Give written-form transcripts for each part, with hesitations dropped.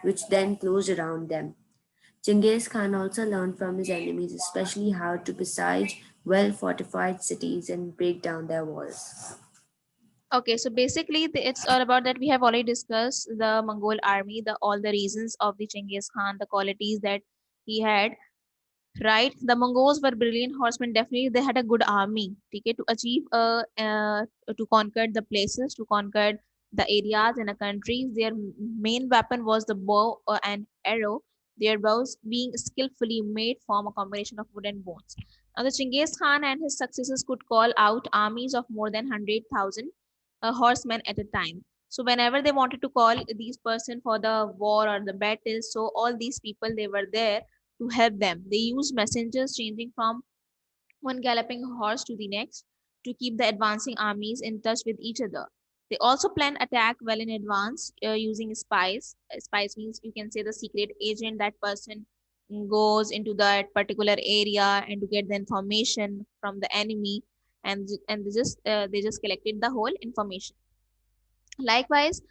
which then closed around them. Genghis Khan also learned from his enemies, especially how to besiege well fortified cities and break down their walls. Okay, so basically, it's all about that. We have already discussed the Mongol army, the all the reasons of the Genghis Khan, the qualities that he had. Right, the Mongols were brilliant horsemen. Definitely, they had a good army. Okay, to achieve to conquer the places, to conquer the areas in a country. Their main weapon was the bow and arrow. Their bows being skillfully made from a combination of wood and bones. Now, the Genghis Khan and his successors could call out armies of more than 100,000 horsemen at a time. So whenever they wanted to call these person for the war or the battle, so all these people they were there to help them. They used messengers changing from one galloping horse to the next to keep the advancing armies in touch with each other. They also plan attack well in advance using spies. Spies means you can say the secret agent. That person goes into that particular area and to get the information from the enemy, and they just collected the whole information. Likewise,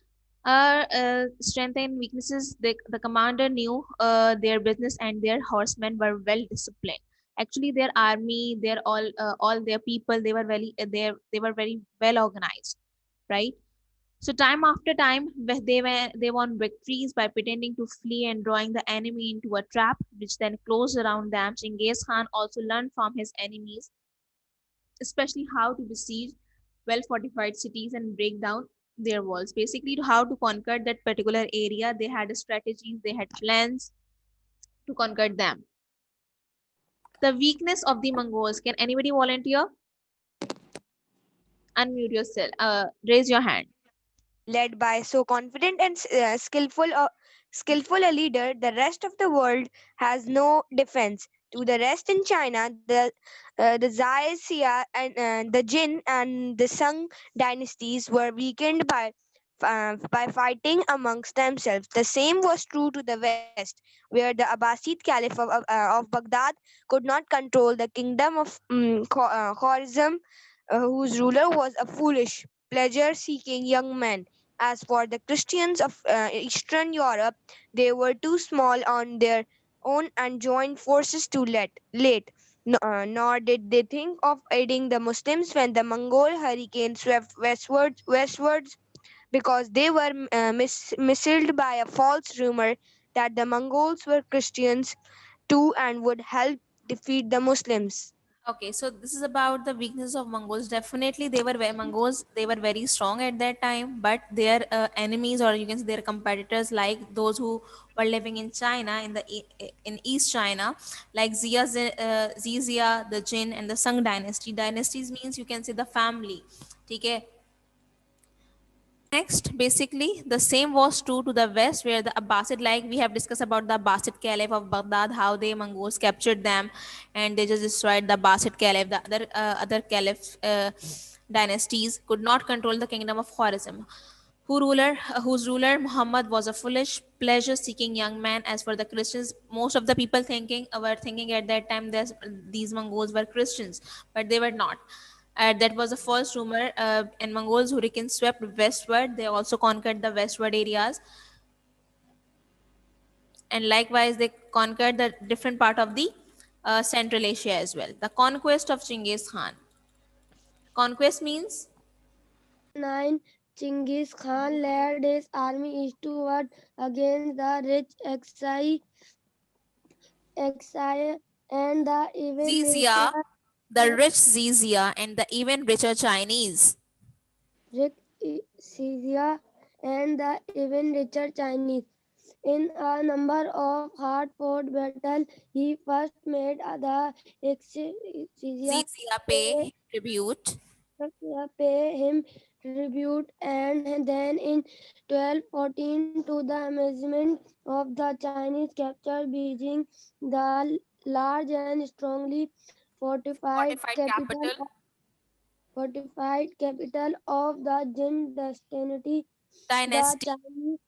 strength and weaknesses, the commander knew their business and their horsemen were well disciplined. Actually, their army, their all their people, they were very well organized, right? So time after time, they won victories by pretending to flee and drawing the enemy into a trap, which then closed around them. Genghis Khan also learned from his enemies, especially how to besiege well fortified cities and break down their walls. Basically, to how to conquer that particular area, they had strategies, they had plans to conquer them. The weakness of the Mongols. Can anybody volunteer? Unmute yourself. Raise your hand. Led by so confident and skillful a leader, the rest of the world has no defense. To the rest in China, the Xia and the Jin and the Sung dynasties were weakened by fighting amongst themselves. The same was true to the west, where the Abbasid Caliph of Baghdad could not control the kingdom of Khorizm, whose ruler was a foolish, pleasure-seeking young man. As for the Christians of Eastern Europe, they were too small on their own and joined forces too late. Nor did they think of aiding the Muslims when the Mongol hurricane swept westwards because they were misled by a false rumor that the Mongols were Christians too and would help defeat the Muslims. Okay, so this is about the weakness of Mongols. Definitely, Mongols. They were very strong at that time, but their enemies, or you can say their competitors, like those who were living in China, in East China, like Zizia, the Jin, and the Sung dynasty. Dynasties means you can say the family. Okay. Next, basically, the same was true to the west, where the Abbasid, like we have discussed about the Abbasid Caliph of Baghdad, how the Mongols captured them, and they just destroyed the Abbasid Caliph. The other Caliph dynasties could not control the kingdom of Khwarizm, whose ruler Muhammad was a foolish, pleasure-seeking young man. As for the Christians, most of the people were thinking at that time that these Mongols were Christians, but they were not. That was the first rumor. And Mongols hurricanes swept westward. They also conquered the westward areas, and likewise they conquered the different part of the Central Asia as well. The conquest of Genghis Khan. Conquest means 9. Genghis Khan led his army eastward against the rich Exai and the even Xizia, richer the rich Xizia, and the even richer Chinese. Syria and the even richer Chinese. In a number of hard-fought battles, he first made the Syria Xizia pay, pay tribute. pay him tribute, and then in 1214, to the amazement of the Chinese, captured Beijing, the large and strongly fortified Fortified capital capital. of the Jin dynasty. The Dynasty. Chinese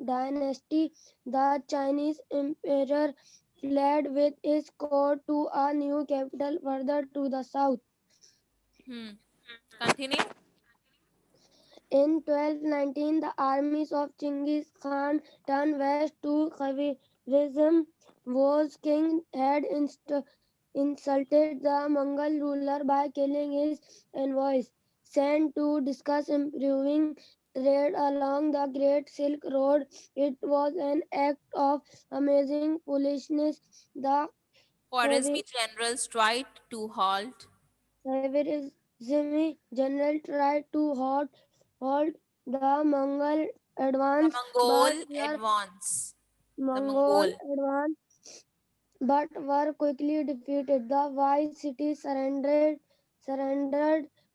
dynasty, the Chinese emperor fled with his court to a new capital further to the south. Continue. In 1219, the armies of Genghis Khan turned west to Khwarizm. Whose king had insulted the Mongol ruler by killing his envoys sent to discuss improving trade along the Great Silk Road. It was an act of amazing foolishness. The Khwarezmi generals tried to halt Khwarizmi general tried to halt the Mongol the advance, but Mongol were advance. The Mongol Mongol. advance, but were quickly defeated. The wise city surrendered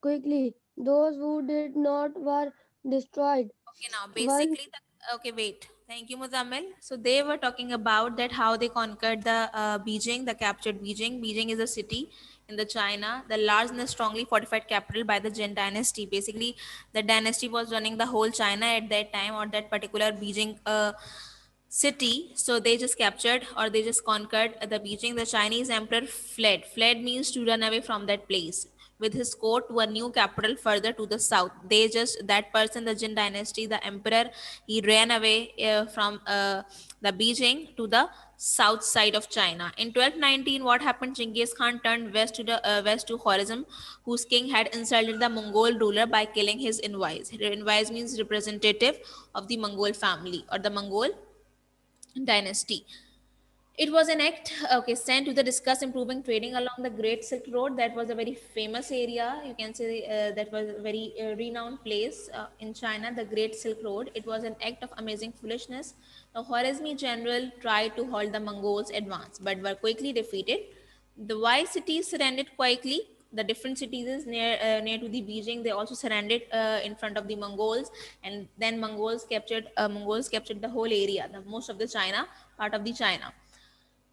quickly. Those who did not were destroyed. Okay, now Once basically, okay, wait. Thank you, Muzammil. So they were talking about that how they conquered the Beijing, the captured Beijing. Beijing is a city in the China, the large and the strongly fortified capital by the Jin dynasty. Basically, the dynasty was running the whole China at that time, or that particular Beijing city. So they just captured or they just conquered the Beijing. The Chinese emperor fled. Fled means to run away from that place with his court to a new capital further to the south. They just, that person, the Jin dynasty, the emperor, he ran away from the Beijing to the south side of China. In 1219, what happened? Genghis Khan turned west to the west to Khwarezm, whose king had insulted the Mongol ruler by killing his envoys. Envoys means representative of the Mongol family or the Mongol dynasty. It was an act, okay, sent to the discuss improving trading along the Great Silk Road. That was a very famous area. You can say that was a very renowned place in China, the Great Silk Road. It was an act of amazing foolishness. The Khwarezmi general tried to halt the Mongols' advance, but were quickly defeated. The wise cities surrendered quickly. The different cities near to the Beijing, they also surrendered in front of the Mongols, and then Mongols captured the whole area, the most of the China part of the China.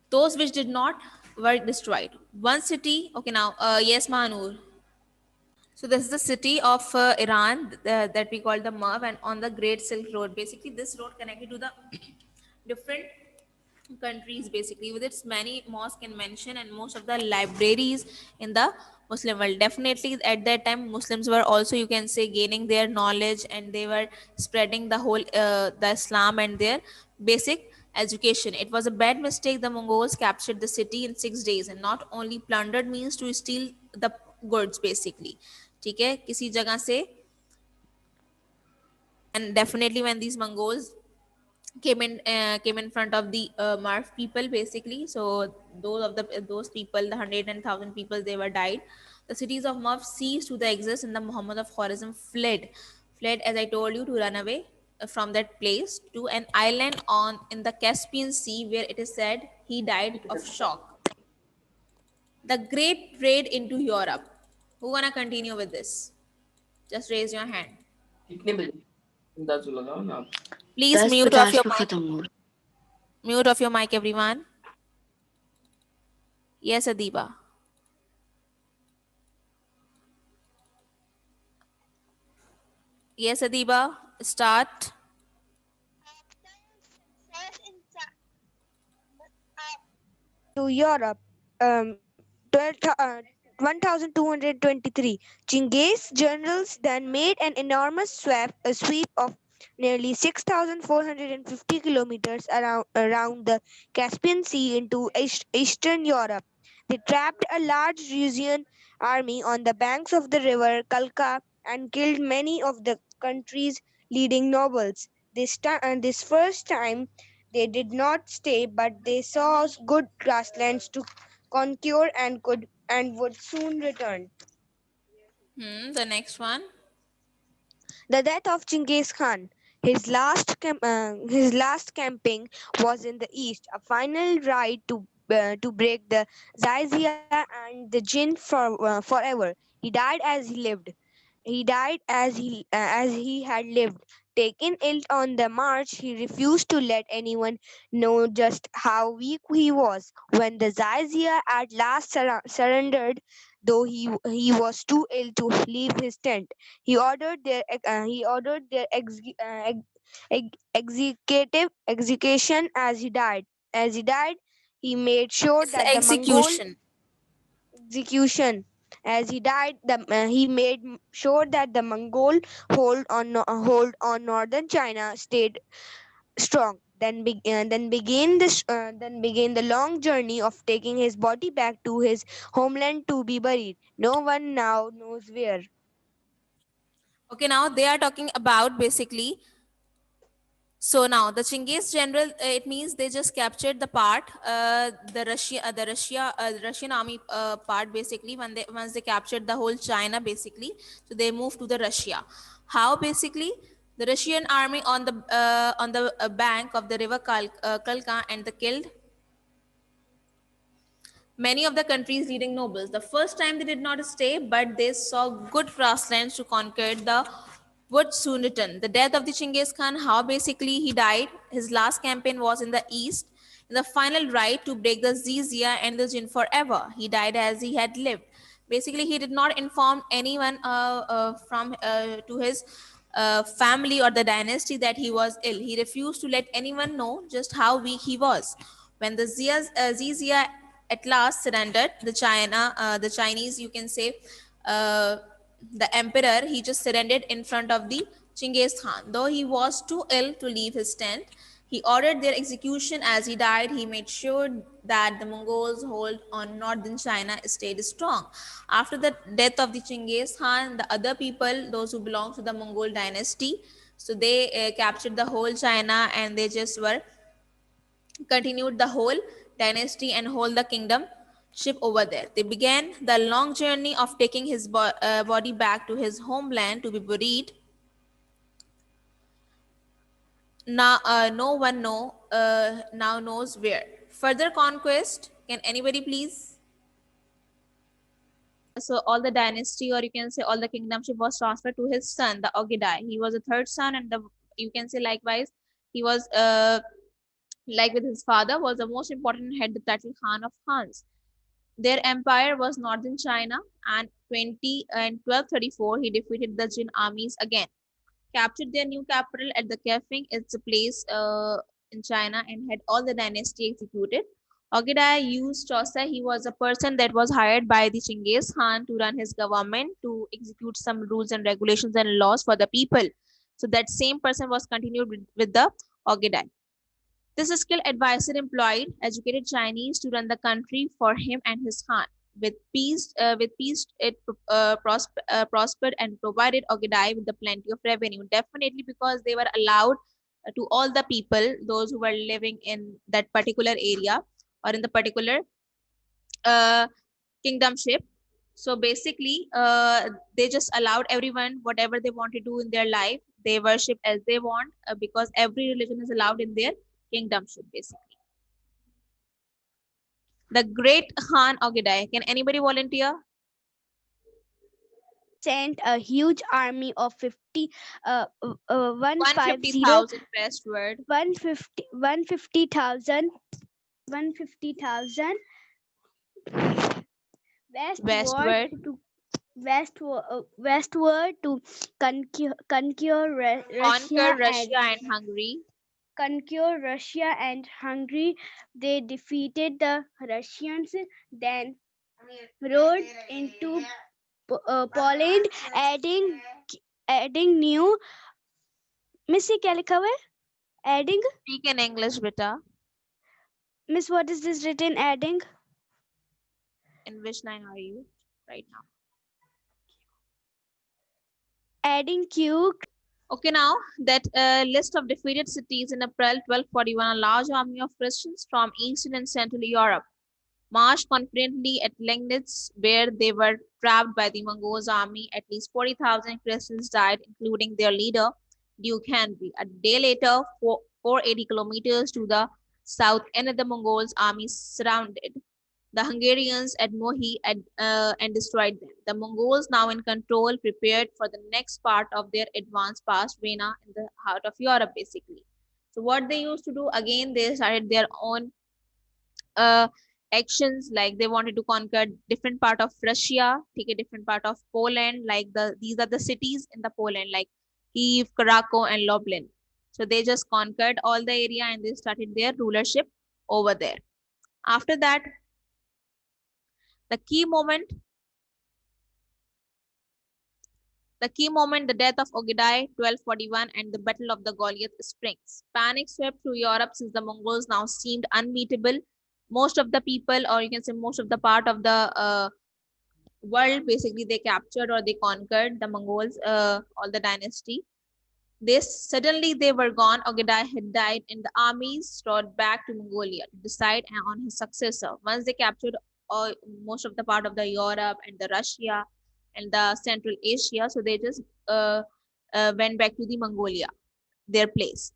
Those which did not were destroyed. One city, okay, now, yes, Manur. So this is the city of Iran that we call the Merv, and on the Great Silk Road. Basically, this road connected to the different countries, basically with its many mosque and mention and most of the libraries in the Muslim world. Definitely at that time Muslims were also, you can say, gaining their knowledge, and they were spreading the whole the Islam and their basic education. It was a bad mistake. The Mongols captured the city in 6 days, and not only plundered means to steal the goods basically. ठीक है, किसी जगह से. And definitely when these Mongols came in front of the Marv people basically. So those people, the 100,000 people, they were died. The cities of Marv ceased to the exist, and the Muhammad of Khwarizm fled, as I told you, to run away from that place to an island on in the Caspian Sea, where it is said he died of shock. The great trade into Europe. Who wanna continue with this? Just raise your hand. कितने बजे अंदाज लगाओ ना आप. Please 10:50 पे खत्म हो रहा. mute off your mic, everyone. Yes, Adiba. Yes, Adiba. Start. to Europe. 1223. Genghis generals then made an enormous sweep of nearly 6,450 kilometers around the Caspian Sea into Eastern Europe. They trapped a large Russian army on the banks of the river Kalka and killed many of the country's leading nobles. This first time they did not stay, but they saw good grasslands to conquer and would soon return. The next one. The death of Genghis Khan. His last camping was in the east, a final ride to break the Zaizia and the Jin forever. He died as he lived. He died as he had lived. Taken ill on the march, he refused to let anyone know just how weak he was. When the Zaizia at last surrendered, though he was too ill to leave his tent, he ordered their executive execution as he died. As he died, he made sure It's that the Mongol execution. execution As he died, he made sure that the Mongol hold on northern China stayed strong. Then began the long journey of taking his body back to his homeland to be buried. No one now knows where. Okay, now they are talking about basically. So now the Chinggis general, it means they just captured the part, the Russian army part basically. When they once they captured the whole China basically, so they moved to the Russia. How basically the Russian army on the bank of the river Kalka, and they killed many of the country's leading nobles. The first time they did not stay, but they saw good grasslands to conquer the would soon return. The death of the Chinggis Khan, how basically he died. His last campaign was in the east. In the final right to break the Zizia and the Jin forever. He died as he had lived. Basically, he did not inform anyone from to his family or the dynasty that he was ill. He refused to let anyone know just how weak he was. When the Zizia at last surrendered, the Chinese, you can say, the emperor, he just surrendered in front of the Chinggis Khan. Though he was too ill to leave his tent, he ordered their execution. As he died, he made sure that the Mongols' hold on northern China stayed strong. After the death of the Chinggis Khan, the other people, those who belong to the Mongol dynasty, so they captured the whole China, and they just were continued the whole dynasty and hold the kingdom ship over there. They began the long journey of taking his body back to his homeland to be buried. Now, no one now knows where. Further conquest. Can anybody please? So all the dynasty, or you can say all the kingdomship, was transferred to his son, the Ogedai. He was the third son, and the you can say likewise he was like with his father, was the most important head, the title Khan of Khans. Their empire was northern China, and 1234 he defeated the Jin armies again, captured their new capital at the Kefeng. It's a place in China, and had all the dynasty executed. Ogedai used Chausa. He was a person that was hired by the Chinggis Khan to run his government, to execute some rules and regulations and laws for the people. So that same person was continued with the Ogedai. This skilled advisor employed educated Chinese to run the country for him and his Khan. With peace, it prospered and provided Ogedai with the plenty of revenue. Definitely because they were allowed to all the people, those who were living in that particular area or in the particular uh, kingdomship. So basically, they just allowed everyone whatever they want to do in their life. They worship as they want because every religion is allowed in their kingdomship, basically. The great Khan Ogedai. Can anybody volunteer? Sent a huge army of 150 150,000 westward. 150,000 Westward. westward to conquer Conquer Russia and Hungary. conquer Russia and Hungary. They defeated the Russians, then rode into Poland, adding new. Missy क्या लिखा हुआ है? Adding. Speak in English, beta. Miss, what is this written? Adding. In which line are you right now? Adding Q. Okay, now that list of defeated cities in April 1241, a large army of Christians from Eastern and Central Europe marched confidently at Liegnitz, where they were trapped by the Mongols' army. At least 40,000 Christians died, including their leader, Duke Henry. A day later, 480 kilometers to the south end of the Mongols' army surrounded the Hungarians at Mohi and destroyed them. The Mongols, now in control, prepared for the next part of their advance past Vienna in the heart of Europe, basically. So what they used to do, again, they started their own actions, like they wanted to conquer different part of Russia, take a different part of Poland, like these are the cities in the Poland, like Kiev, Krakow, and Lublin. So they just conquered all the area and they started their rulership over there. After that, the key moment The key moment, the death of Ogedai, 1241, and the Battle of the Goliath Springs. Panic swept through Europe since the Mongols now seemed unbeatable. Most of the people, or you can say most of the part of the world, basically they captured or they conquered the Mongols, all the dynasty. Suddenly they were gone. Ogedai had died, and the armies strode back to Mongolia to decide on his successor. Once they captured most of the part of the Europe and the Russia and the Central Asia, so they just went back to the Mongolia, their place.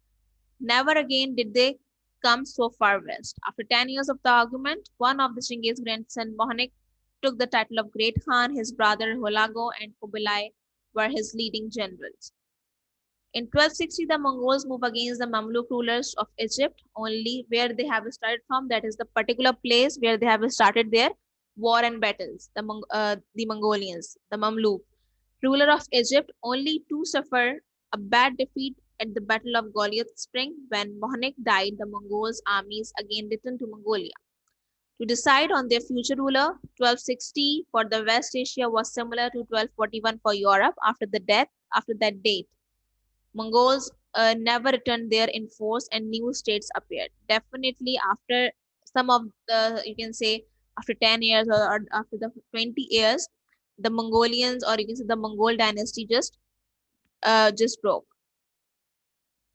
Never again did they come so far west. After 10 years of the argument, one of the Chinggis' grandson, Mohanik, took the title of Great Khan. His brother Holago and Kubilai were his leading generals. In 1260, the Mongols move against the Mamluk rulers of Egypt, only where they have started from. That is the particular place where they have started their war and battles. The Mongolians, the Mamluk, ruler of Egypt, only to suffer a bad defeat at the Battle of Goliath Spring. When Mohanik died, the Mongols' armies again returned to Mongolia to decide on their future ruler. 1260 for the West Asia was similar to 1241 for Europe. After that date, Mongols never returned there in force and new states appeared. Definitely after some of the, you can say, after 10 years or after the 20 years, the Mongolians, or you can say the Mongol dynasty just broke.